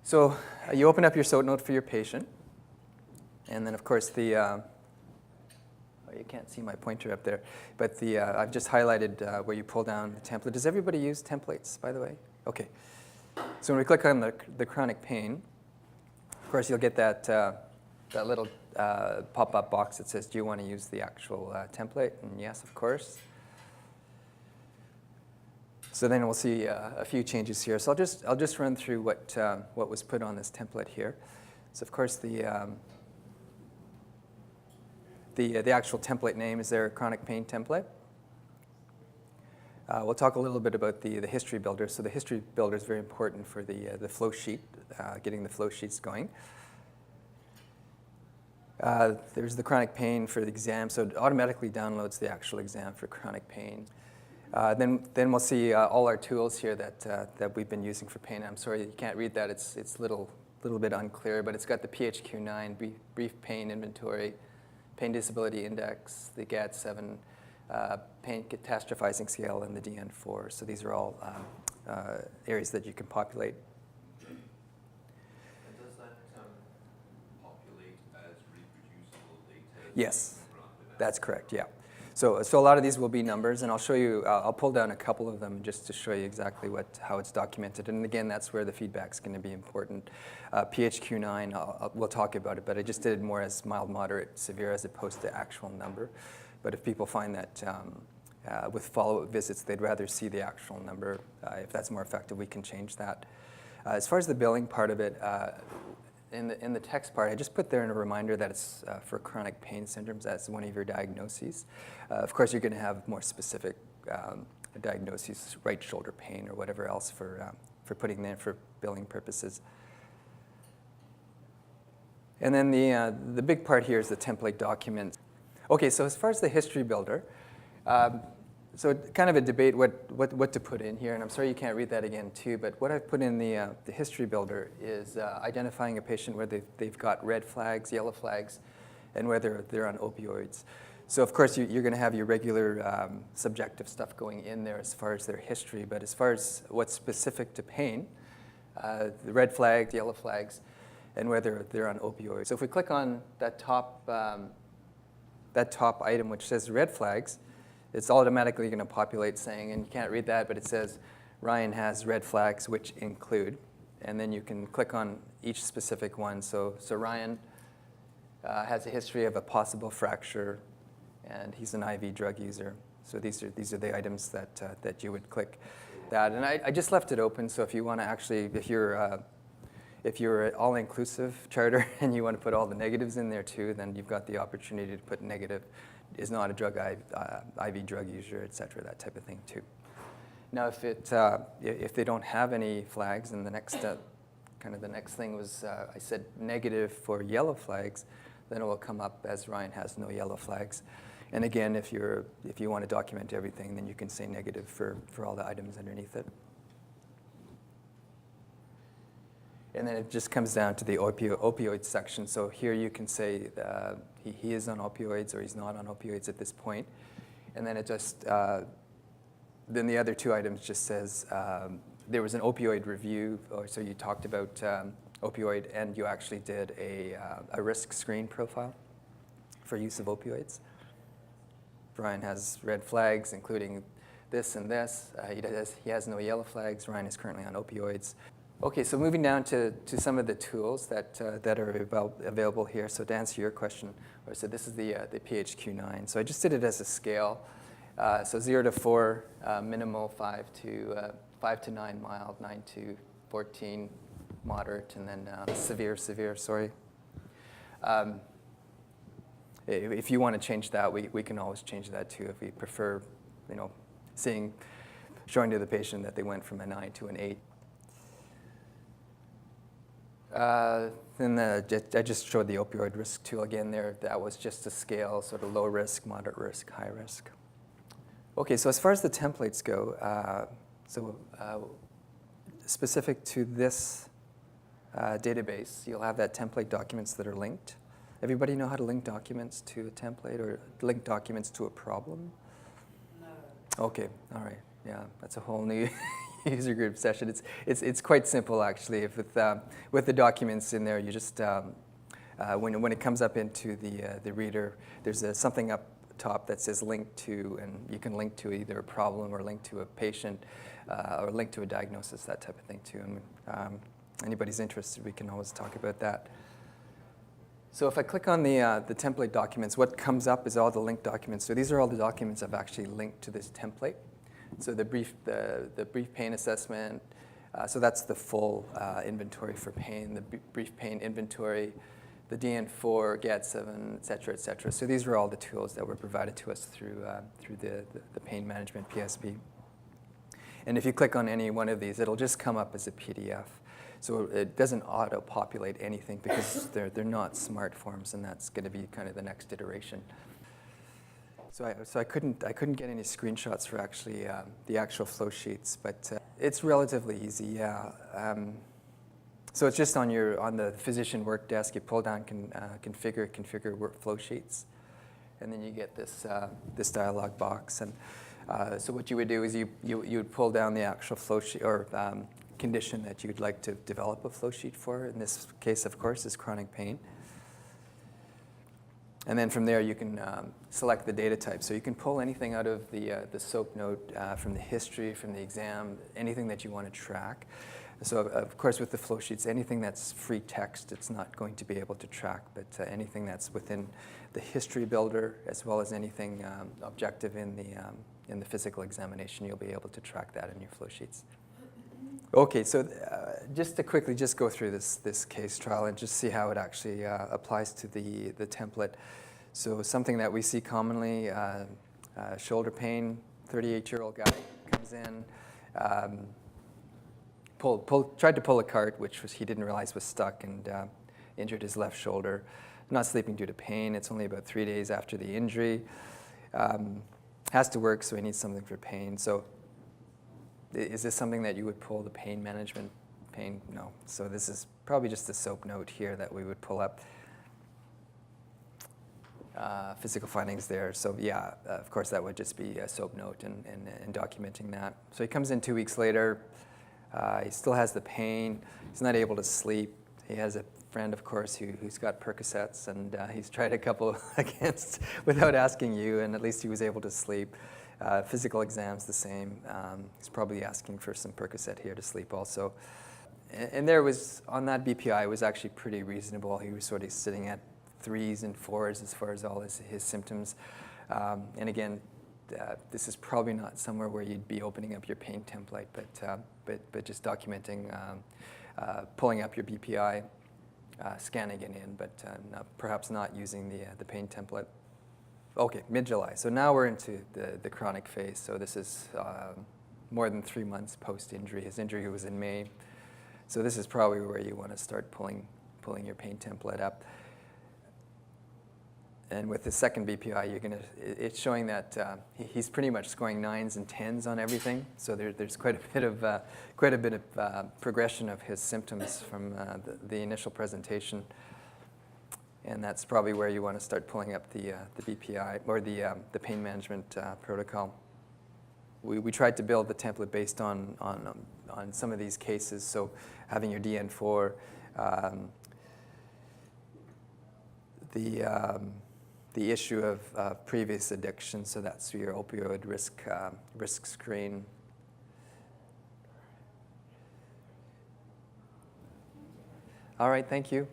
So you open up your SOAT note for your patient, and then of course oh, you can't see my pointer up there, but I've just highlighted where you pull down the template. Does everybody use templates, by the way? Okay. So when we click on the chronic pain, of course you'll get that little pop-up box that says, do you want to use the actual template? And yes, of course. So then we'll see a few changes here. So I'll just run through what was put on this template here. So of course the actual template name is their chronic pain template. We'll talk a little bit about the history builder. So the history builder is very important for the flow sheet, getting the flow sheets going. There's the chronic pain for the exam, so it automatically downloads the actual exam for chronic pain. Then we'll see all our tools here that we've been using for pain. I'm sorry you can't read that. It's a little bit unclear, but it's got the PHQ-9, brief pain inventory, pain disability index, the GAD-7, pain catastrophizing scale, and the DN4. So these are all areas that you can populate. And does that populate as reproducible data? Yes, that's correct, yeah. So a lot of these will be numbers, and I'll show you, I'll pull down a couple of them just to show you exactly how it's documented. And again, that's where the feedback's going to be important. PHQ-9, we'll talk about it, but I just did it more as mild, moderate, severe as opposed to actual number. But if people find that with follow-up visits, they'd rather see the actual number, if that's more effective, we can change that. As far as the billing part of it, in the text part, I just put there in a reminder that it's for chronic pain syndromes as one of your diagnoses. Of course, you're going to have more specific diagnoses, right shoulder pain or whatever else for putting there for billing purposes. And then the big part here is the template document. Okay, so as far as the history builder, so kind of a debate what to put in here, and I'm sorry you can't read that again too, but what I've put in the history builder is identifying a patient where they've got red flags, yellow flags, and whether they're on opioids. So of course you're going to have your regular subjective stuff going in there as far as their history, but as far as what's specific to pain, the red flags, yellow flags, and whether they're on opioids. So if we click on that top item which says red flags, it's automatically going to populate saying, and you can't read that, but it says Ryan has red flags which include, and then you can click on each specific one. So Ryan has a history of a possible fracture, and he's an IV drug user. So these are the items that you would click that. And I just left it open, so if you want to actually, if you're an all-inclusive charter and you want to put all the negatives in there too, then you've got the opportunity to put negative, is not a drug IV drug user, et cetera, that type of thing too. Now, if they don't have any flags, and the next thing was I said negative for yellow flags, then it will come up as Ryan has no yellow flags. And again, if you want to document everything, then you can say negative for all the items underneath it. And then it just comes down to the opioid section. So here you can say he is on opioids or he's not on opioids at this point. And then it just, then the other two items just says there was an opioid review, or so you talked about opioid, and you actually did a risk screen profile for use of opioids. Ryan has red flags, including this and this. He has no yellow flags. Ryan is currently on opioids. Okay, so moving down to some of the tools that are available here. So to answer your question, so this is the PHQ-9. So I just did it as a scale. So 0 to 4, minimal, 5 to 9, mild, 9 to 14, moderate, and then severe, sorry. If you want to change that, we can always change that too if we prefer, showing to the patient that they went from a 9 to an 8. Then I just showed the opioid risk tool again there. That was just a scale, sort of low risk, moderate risk, high risk. Okay, so as far as the templates go, specific to this database, you'll have that template documents that are linked. Everybody know how to link documents to a template or link documents to a problem? No. Okay, all right, yeah, that's a whole new user group session. It's quite simple actually. If with the documents in there, you just when it comes up into the reader, there's something up top that says link to, and you can link to either a problem or link to a patient or link to a diagnosis, that type of thing too. And anybody's interested, we can always talk about that. So if I click on the template documents, what comes up is all the linked documents. So these are all the documents I've actually linked to this template. So the brief pain assessment, so that's the full inventory for pain, the brief pain inventory, the DN4, GAD7, et cetera, et cetera. So these are all the tools that were provided to us through the pain management PSB. And if you click on any one of these, it'll just come up as a PDF. So it doesn't auto-populate anything because they're not smart forms, and that's going to be kind of the next iteration. So I couldn't get any screenshots for actually the actual flow sheets, but it's relatively easy, yeah. So it's just on the physician work desk. You pull down configure workflow sheets, and then you get this dialog box. And so what you would do is you would pull down the actual flow sheet or condition that you'd like to develop a flow sheet for. In this case, of course, is chronic pain. And then from there, you can select the data type. So you can pull anything out of the SOAP note, from the history, from the exam, anything that you want to track. So of course, with the flow sheets, anything that's free text, it's not going to be able to track, but anything that's within the history builder, as well as anything objective in the physical examination, you'll be able to track that in your flow sheets. Okay, so just to quickly just go through this case trial and just see how it actually applies to the template. So something that we see commonly, shoulder pain, 38-year-old guy comes in, tried to pull a cart, which he didn't realize was stuck, and injured his left shoulder. Not sleeping due to pain. It's only about 3 days after the injury. Has to work, so he needs something for pain. So is this something that you would pull the pain management? No. So this is probably just a SOAP note here that we would pull up. Physical findings there. So yeah, of course that would just be a SOAP note and documenting that. So he comes in 2 weeks later. He still has the pain. He's not able to sleep. He has a friend, of course, who's got Percocets, and he's tried a couple against without asking you, and at least he was able to sleep. Physical exams the same. He's probably asking for some Percocet here to sleep also. And there was, on that BPI, it was actually pretty reasonable. He was sort of sitting at 3s and 4s as far as all his symptoms. And again, this is probably not somewhere where you'd be opening up your pain template, but just documenting, pulling up your BPI, scanning it in, but perhaps not using the pain template. Okay, mid-July. So now we're into the chronic phase. So this is more than 3 months post-injury. His injury was in May. So this is probably where you want to start pulling your pain template up. And with the second BPI, it's showing that he's pretty much scoring 9s and 10s on everything. So there's quite a bit of progression of his symptoms from the initial presentation. And that's probably where you want to start pulling up the BPI or the pain management protocol. We tried to build the template based on some of these cases. So having your DN4, the issue of previous addiction. So that's your opioid risk screen. All right, thank you.